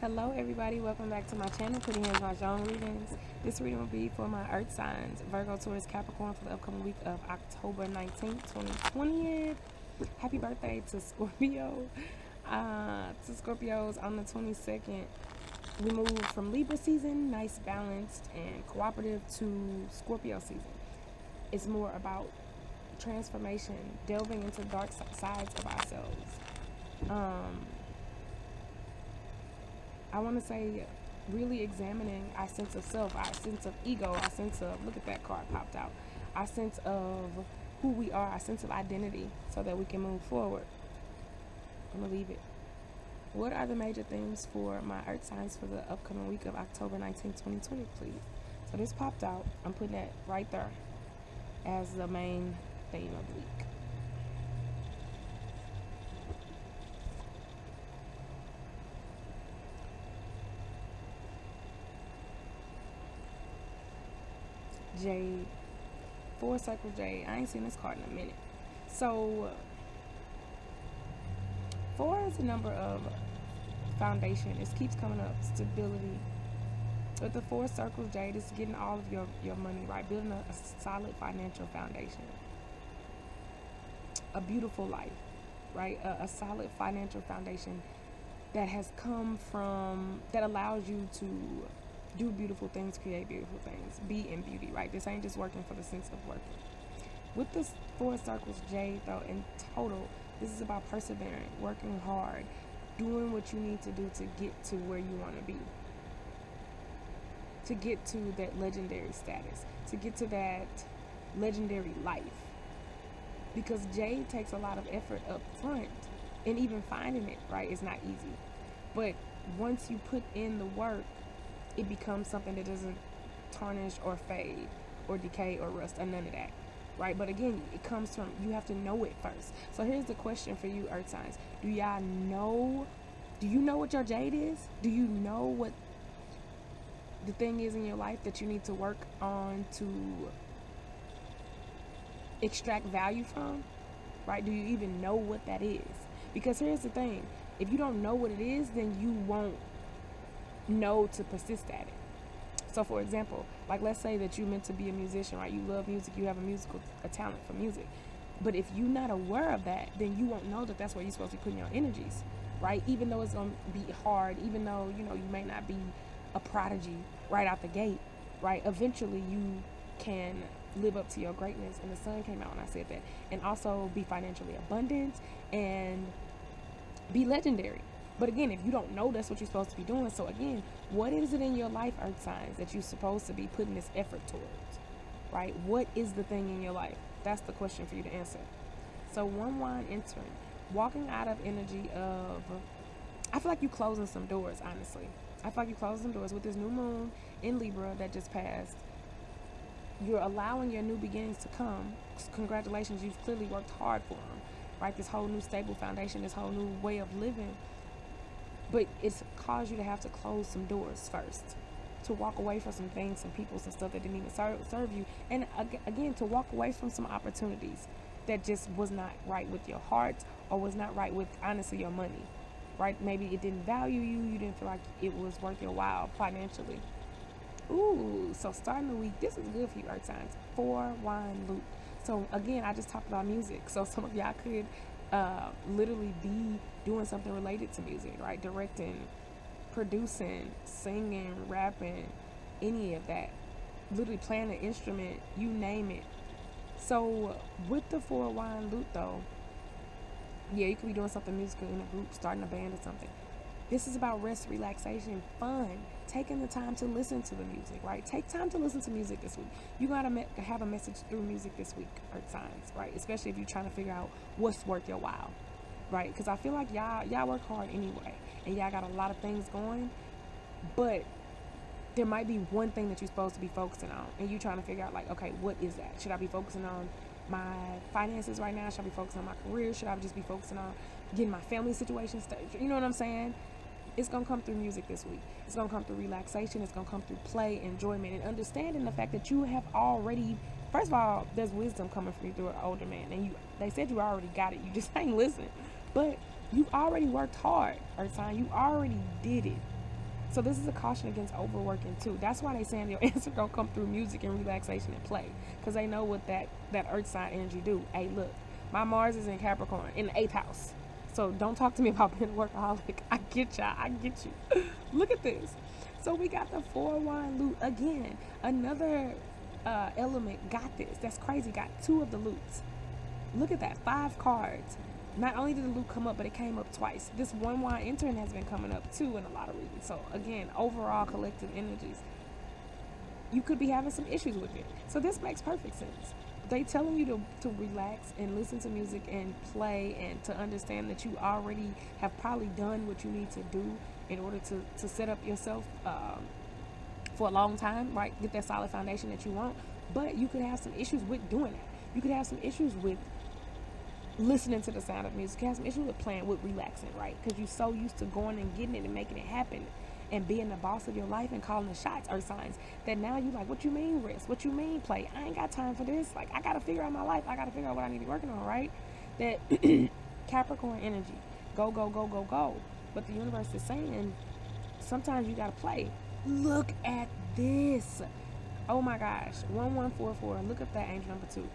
Hello everybody, welcome back to my channel, Pretty Hands Mah Jongg readings. This reading will be for my earth signs, Virgo, Taurus, Capricorn, for the upcoming week of October 19th, 2020. Happy birthday to Scorpio. To Scorpios on the 22nd. We moved from Libra season, nice, balanced, and cooperative, to Scorpio season. It's more about transformation, delving into dark sides of ourselves. I want to say really examining our sense of self, our sense of ego, our sense of, look at that card popped out, our sense of who we are, our sense of identity, so that we can move forward. I'm going to leave it. What are the major themes for my earth signs for the upcoming week of October 19th, 2020, please? So this popped out. I'm putting that right there as the main theme of the week. Jade, 4 circle jade. I ain't seen this card in a minute. So 4 is a number of foundation. It keeps coming up, stability. With the 4 circles jade, it's getting all of your money right, building a solid financial foundation, a beautiful life, right? A solid financial foundation that has come from, that allows you to do beautiful things, create beautiful things, be in beauty, right? This ain't just working for the sense of working. With the 4 circles jade, though, in total, this is about persevering, working hard, doing what you need to do to get to where you want to be, to get to that legendary status, to get to that legendary life. Because jade takes a lot of effort up front, and even finding it, right, is not easy. But once you put in the work, it becomes something that doesn't tarnish or fade or decay or rust or none of that, right? But again, it comes from, you have to know it first. So here's the question for you, earth signs. Do you know what your jade is? Do you know what the thing is in your life that you need to work on to extract value from, right? Do you even know what that is? Because here's the thing. If you don't know what it is, then you won't know to persist at it. So for example, like let's say that you're meant to be a musician, right? You love music, you have a talent for music. But if you're not aware of that, then you won't know that that's where you're supposed to be putting your energies, right? Even though it's going to be hard, even though, you may not be a prodigy right out the gate, right? Eventually you can live up to your greatness. And the sun came out when I said that. And also be financially abundant and be legendary. But again, if you don't know, that's what you're supposed to be doing. So again, what is it in your life, earth signs, that you're supposed to be putting this effort towards, right? What is the thing in your life? That's the question for you to answer. So 1 wine entering, walking out of energy of, I feel like you're closing some doors, honestly. I feel like you're closing some doors with this new moon in Libra that just passed. You're allowing your new beginnings to come. Congratulations, you've clearly worked hard for them, right? This whole new stable foundation, this whole new way of living. But it's caused you to have to close some doors first, to walk away from some things, some people, some stuff that didn't even serve you. And again, to walk away from some opportunities that just was not right with your heart, or was not right with, honestly, your money, right? Maybe it didn't value you. You didn't feel like it was worth your while financially. Ooh, so starting the week, this is good for you, earth signs. 4 wine loop. So again, I just talked about music. So some of y'all could literally be doing something related to music, right? Directing, producing, singing, rapping, any of that. Literally playing an instrument, you name it. So with the 4 wine loop, though, yeah, you could be doing something musical in a group, starting a band or something. This is about rest, relaxation, fun, taking the time to listen to the music, right? Take time to listen to music this week. You got to have a message through music this week, earth signs, right? Especially if you're trying to figure out what's worth your while, right? Because I feel like y'all work hard anyway, and y'all got a lot of things going, but there might be one thing that you're supposed to be focusing on, and you're trying to figure out, like, okay, what is that? Should I be focusing on my finances right now? Should I be focusing on my career? Should I just be focusing on getting my family situation staged? You know what I'm saying? It's going to come through music this week. It's going to come through relaxation. It's going to come through play, enjoyment, and understanding the fact that you have already, first of all, there's wisdom coming from you through an older man. And they said you already got it. You just ain't listening. But you've already worked hard, earth sign. You already did it. So this is a caution against overworking too. That's why they saying your answer gonna come through music and relaxation and play, because they know what that earth sign energy do. Hey, look, my Mars is in Capricorn in the 8th house, so don't talk to me about being a workaholic. I get y'all. I get you. Look at this. So we got the 4-wine loot again. Another element got this. That's crazy. Got 2 of the loots. Look at that. 5 cards. Not only did the loot come up, but it came up twice. This 1-wine intern has been coming up too in a lot of reasons. So again, overall collective energies, you could be having some issues with it. So this makes perfect sense. They telling you to relax and listen to music and play, and to understand that you already have probably done what you need to do in order to set up yourself for a long time, right? Get that solid foundation that you want. But you could have some issues with doing that. You could have some issues with listening to the sound of music. You have some issues with playing, with relaxing, right? Because you're so used to going and getting it and making it happen and being the boss of your life and calling the shots, earth signs, that now you like, what you mean rest? What you mean play? I ain't got time for this. Like, I got to figure out my life. I got to figure out what I need to be working on, right? That Capricorn energy, go, go, go, go, go. But the universe is saying sometimes you got to play. Look at this. Oh my gosh. 1144. Look at that, angel number 2.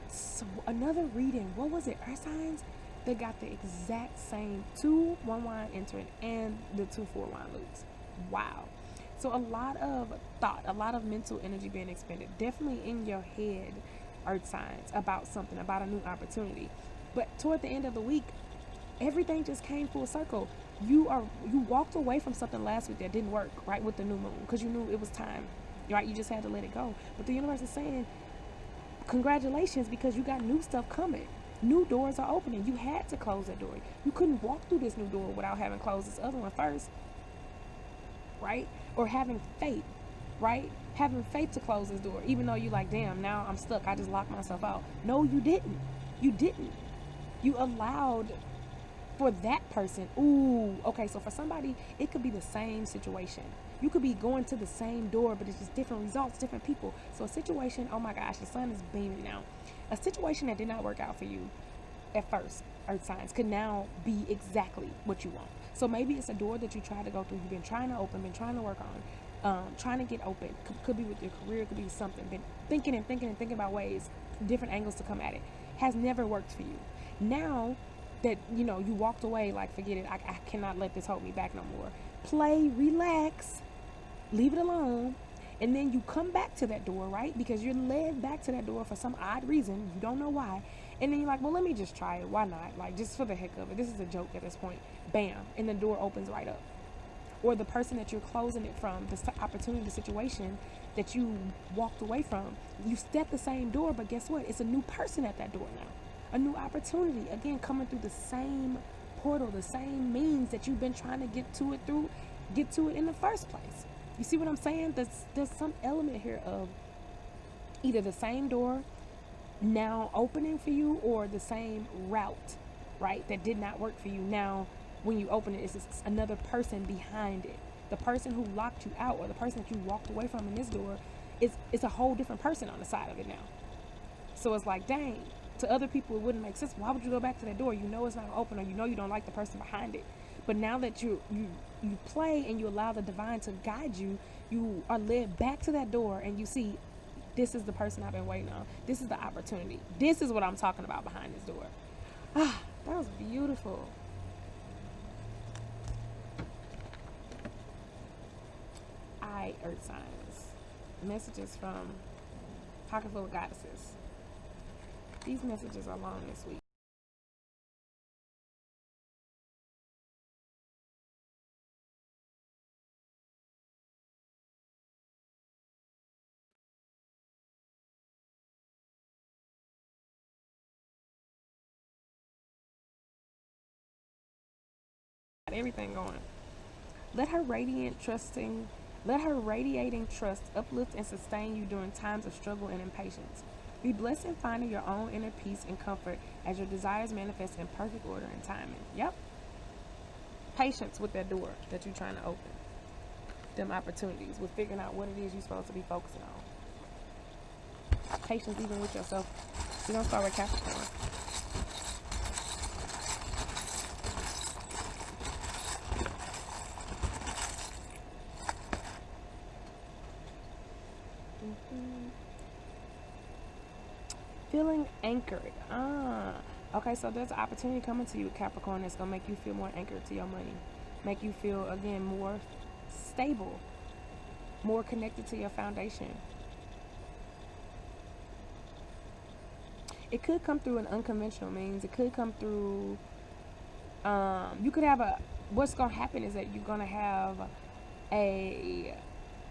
So another reading, what was it, earth signs? They got the exact same 2 1-wine entering and the 2 4-wine loops. Wow. So a lot of thought, a lot of mental energy being expended, definitely in your head, earth signs, about something, about a new opportunity. But toward the end of the week, everything just came full circle. You walked away from something last week that didn't work, right, with the new moon, because you knew it was time, right? You just had to let it go. But the universe is saying, congratulations, because you got new stuff coming. New doors are opening. You had to close that door. You couldn't walk through this new door without having closed this other one first, right? Or having faith, right? Having faith to close this door, even though you're like, damn, now I'm stuck. I just locked myself out. No, you didn't. You didn't. You allowed for that person. Ooh, okay, so for somebody, it could be the same situation. You could be going to the same door, but it's just different results, different people. So a situation, oh my gosh, the sun is beaming now. A situation that did not work out for you at first, earth signs, could now be exactly what you want. So maybe it's a door that you tried to go through, you've been trying to open, been trying to work on, trying to get open. Could be with your career, could be something. Been thinking about ways, different angles to come at it. Has never worked for you. Now that, you know, you walked away like, forget it, I cannot let this hold me back no more. Play, relax, leave it alone, and then you come back to that door, right? Because you're led back to that door for some odd reason. You don't know why. And then you're like, well, let me just try it. Why not? Like, just for the heck of it. This is a joke at this point. Bam. And the door opens right up. Or the person that you're closing it from, the opportunity, the situation that you walked away from, you step the same door, but guess what? It's a new person at that door now. A new opportunity. Again, coming through the same portal, the same means that you've been trying to get to it in the first place. You see what I'm saying? There's some element here of either the same door now opening for you, or the same route, right, that did not work for you. Now, when you open it, it's just another person behind it. The person who locked you out, or the person that you walked away from in this door, it's a whole different person on the side of it now. So it's like, dang, to other people it wouldn't make sense. Why would you go back to that door? You know it's not open, or you know you don't like the person behind it. But now that you play and you allow the divine to guide you, you are led back to that door, and you see, this is the person I've been waiting on. This is the opportunity. This is what I'm talking about behind this door. Ah, that was beautiful. Earth signs. Messages from Pocket Full of Goddesses. These messages are long this week. Everything going. Let her radiating trust uplift and sustain you during times of struggle and impatience. Be blessed in finding your own inner peace and comfort as your desires manifest in perfect order and timing. Yep. Patience with that door that you're trying to open. Them opportunities with figuring out what it is you're supposed to be focusing on. Patience even with yourself. We're going to start with Capricorn. feeling anchored. Okay, so there's an opportunity coming to you, Capricorn, that's gonna make you feel more anchored to your money, make you feel again more stable, more connected to your foundation. It could come through an unconventional means. It could come through. You could have a. What's gonna happen is that you're gonna have a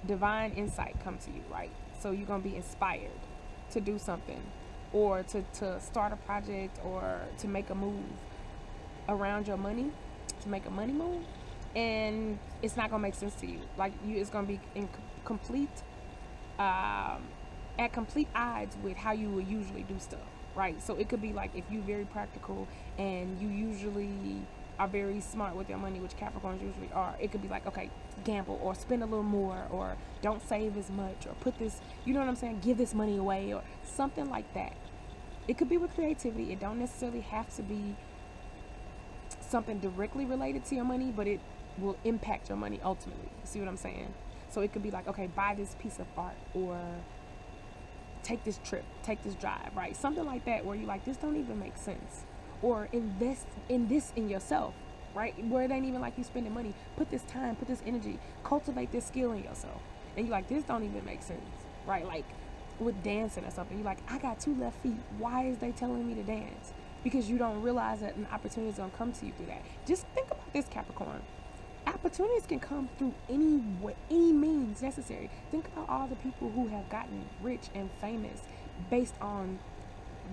divine insight come to you, right? So you're gonna be inspired to do something, or to start a project, or to make a move around your money, to make a money move, and it's not gonna make sense to you. Like it's gonna be in complete, at complete odds with how you would usually do stuff, right? So it could be like if you're very practical and you usually are very smart with your money, which Capricorns usually are. It could be like, okay, gamble or spend a little more, or don't save as much, or put this, you know what I'm saying, give this money away, or something like that. It could be with creativity. It don't necessarily have to be something directly related to your money, but it will impact your money ultimately. You see what I'm saying? So it could be like, okay, buy this piece of art, or take this trip, take this drive, right? Something like that, where you're like, this don't even make sense. Or invest in this in yourself, right? Where it ain't even like you spending money. Put this time, put this energy, cultivate this skill in yourself. And you're like, this don't even make sense, right? Like with dancing or something, you're like, I got 2 left feet. Why is they telling me to dance? Because you don't realize that an opportunity is gonna come to you through that. Just think about this, Capricorn. Opportunities can come through any means necessary. Think about all the people who have gotten rich and famous based on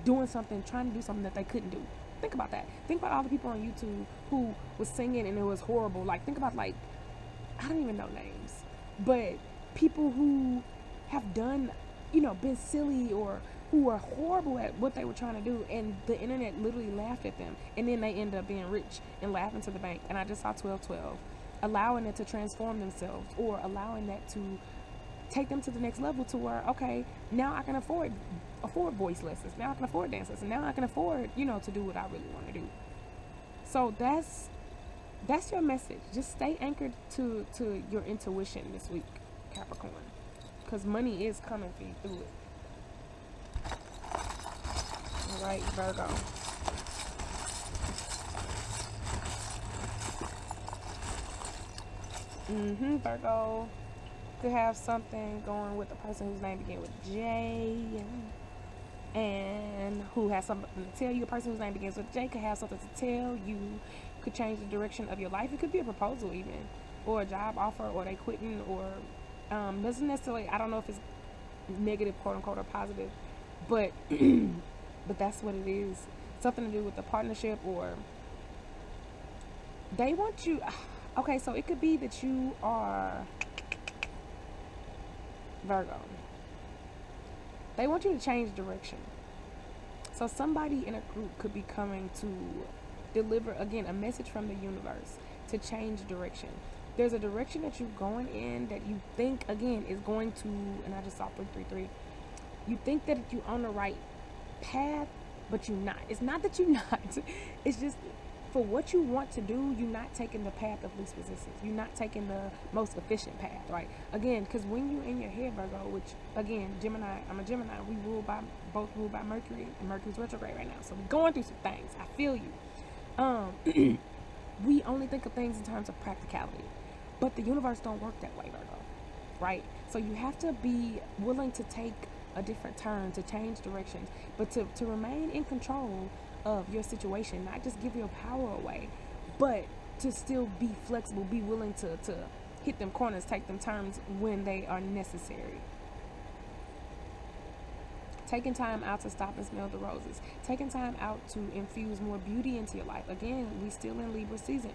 doing something, trying to do something that they couldn't do. Think about that. Think about all the people on YouTube who was singing and it was horrible. Like, think about, like, I don't even know names, but people who have done, been silly, or who are horrible at what they were trying to do, and the internet literally laughed at them, and then they end up being rich and laughing to the bank. And I just saw 1212, allowing it to transform themselves, or allowing that to take them to the next level, to where, okay, now I can afford voice lessons, now I can afford dance lessons, now I can afford, to do what I really want to do. So that's your message. Just stay anchored to your intuition this week, Capricorn, because money is coming for you through it. All right, Virgo. Virgo could have something going with a person whose name begins with J, and who has something to tell you. A person whose name begins with J could have something to tell you, could change the direction of your life. It could be a proposal even, or a job offer, or they quitting, or doesn't necessarily, I don't know if it's negative, quote unquote, or positive, but but that's what it is. Something to do with the partnership, or they want you. Okay, so it could be that you are Virgo. They want you to change direction. So somebody in a group could be coming to deliver, again, a message from the universe to change direction. There's a direction that you're going in that you think, again, is going to, and I just saw 333. You think that you're on the right path, but you're not. It's not that you're not. It's just, for what you want to do, you're not taking the path of least resistance. You're not taking the most efficient path, right? Again, because when you're in your head, Virgo, which, again, Gemini, I'm a Gemini, we both ruled by Mercury, and Mercury's retrograde right now. So we're going through some things. I feel you. We only think of things in terms of practicality, but the universe don't work that way, Virgo, right? So you have to be willing to take a different turn, to change directions, but to remain in control of your situation, not just give your power away, but to still be flexible, be willing to hit them corners, take them turns when they are necessary. Taking time out to stop and smell the roses. Taking time out to infuse more beauty into your life. Again, we still in Libra season.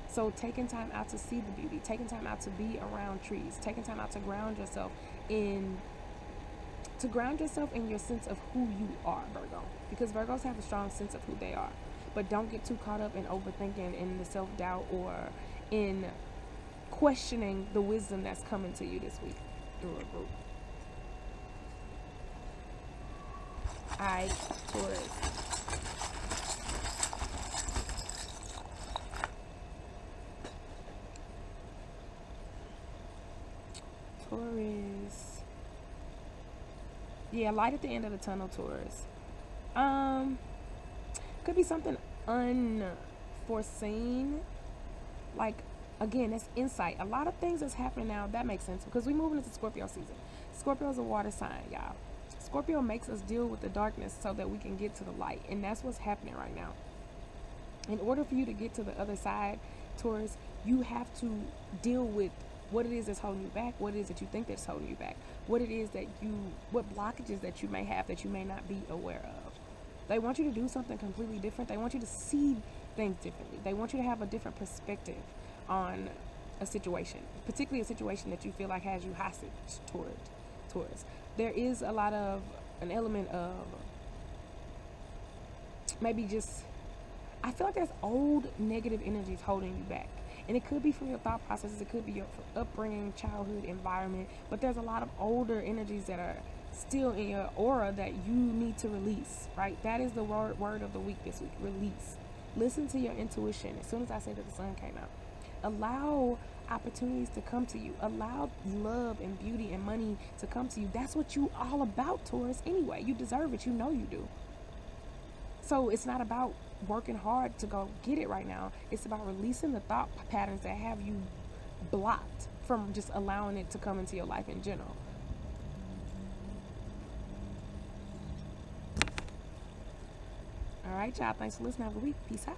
So taking time out to see the beauty, taking time out to be around trees, taking time out to ground yourself in your sense of who you are, Virgo. Because Virgos have a strong sense of who they are. But don't get too caught up in overthinking, in the self-doubt, or in questioning the wisdom that's coming to you this week through a group. Alright, Taurus. Taurus. Yeah, light at the end of the tunnel, Taurus. Could be something unforeseen. Like, again, that's insight. A lot of things that's happening now, that makes sense because we're moving into Scorpio season. Scorpio is a water sign, y'all. Scorpio makes us deal with the darkness so that we can get to the light. And that's what's happening right now. In order for you to get to the other side, Taurus, you have to deal with what it is that's holding you back, what it is that you think that's holding you back, what it is that what blockages that you may have that you may not be aware of. They want you to do something completely different. They want you to see things differently. They want you to have a different perspective on a situation, particularly a situation that you feel like has you hostage towards. There is an element of maybe just, I feel like there's old negative energies holding you back. And it could be from your thought processes, it could be your upbringing, childhood, environment, but there's a lot of older energies that are still in your aura that you need to release, right? That is the word of the week this week, release. Listen to your intuition. As soon as I said that, the sun came out. Allow opportunities to come to you. Allow love and beauty and money to come to you. That's what you all about, Taurus, anyway. You deserve it. You know you do. So it's not about working hard to go get it right now. It's about releasing the thought patterns that have you blocked from just allowing it to come into your life in general. All right, y'all. Thanks for listening. Have a good week. Peace out.